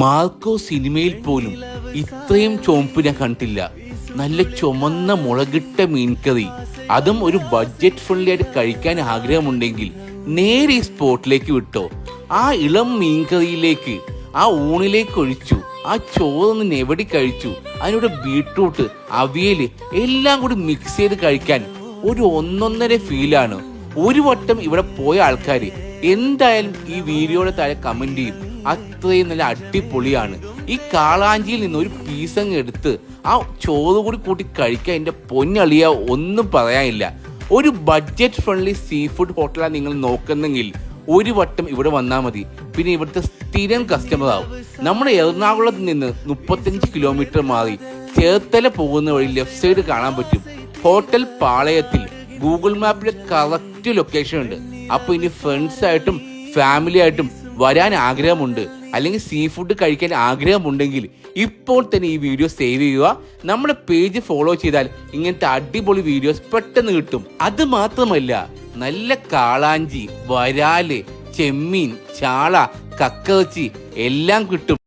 Marco സിനിമയിൽ പോലും ഇത്രയും ചുവപ്പ് ഞാൻ കണ്ടില്ല. നല്ല ചുമന്ന മുളകിട്ട മീൻകറി, അതും ഒരു ബഡ്ജറ്റ് ഫ്രണ്ട്ലി ആയിട്ട് കഴിക്കാൻ ആഗ്രഹമുണ്ടെങ്കിൽ നേരെ ഈ സ്പോട്ടിലേക്ക് വിട്ടോ. ആ ഇളം മീൻകറിയിലേക്ക് ആ ഊണിലേക്ക് ഒഴിച്ചു, ആ ചോറൊന്ന് നെവടി കഴിച്ചു, അതിനോട് ബീട്രൂട്ട്, അവിയല് എല്ലാം കൂടി മിക്സ് ചെയ്ത് കഴിക്കാൻ ഒരു ഒന്നൊന്നര ഫീലാണ്. ഒരു വട്ടം ഇവിടെ പോയ ആൾക്കാർ എന്തായാലും ഈ വീഡിയോയുടെ താഴെ കമന്റ് ചെയ്യും, അത്രയും നല്ല അടിപൊളിയാണ്. ഈ കാളാഞ്ചിയിൽ നിന്ന് ഒരു പീസങ്ങ് എടുത്ത് ആ ചോറ് കൂടി കൂട്ടി കഴിക്കാൻ എൻ്റെ പൊന്നളിയ ഒന്നും പറയാനില്ല. ഒരു ബഡ്ജറ്റ് ഫ്രണ്ട്ലി സീ ഫുഡ് ഹോട്ടലാണ് നിങ്ങൾ നോക്കുന്നെങ്കിൽ ഒരു വട്ടം ഇവിടെ വന്നാൽ മതി. പിന്നെ ഇവിടുത്തെ സ്ഥിരം കസ്റ്റമർ ആവും. നമ്മുടെ എറണാകുളത്ത് നിന്ന് 35 കിലോമീറ്റർ മാറി ചേർത്തല പോകുന്ന വഴി ലെഫ്റ്റ് സൈഡ് കാണാൻ പറ്റും ഹോട്ടൽ പാളയത്തിൽ. ഗൂഗിൾ മാപ്പിൽ കറക്റ്റ് ലൊക്കേഷൻ ഉണ്ട്. അപ്പൊ ഇനി ഫ്രണ്ട്സ് ആയിട്ടും ഫാമിലി ആയിട്ടും വരാൻ ആഗ്രഹമുണ്ട്, അല്ലെങ്കിൽ സീ ഫുഡ് കഴിക്കാൻ ആഗ്രഹമുണ്ടെങ്കിൽ ഇപ്പോൾ തന്നെ ഈ വീഡിയോ സേവ് ചെയ്യുക. നമ്മുടെ പേജ് ഫോളോ ചെയ്താൽ ഇങ്ങനത്തെ അടിപൊളി വീഡിയോസ് പെട്ടെന്ന് കിട്ടും. അത് മാത്രമല്ല, നല്ല കാളാഞ്ചി, വരാല്, ചെമ്മീൻ, ചാള, കക്കറച്ചി എല്ലാം കിട്ടും.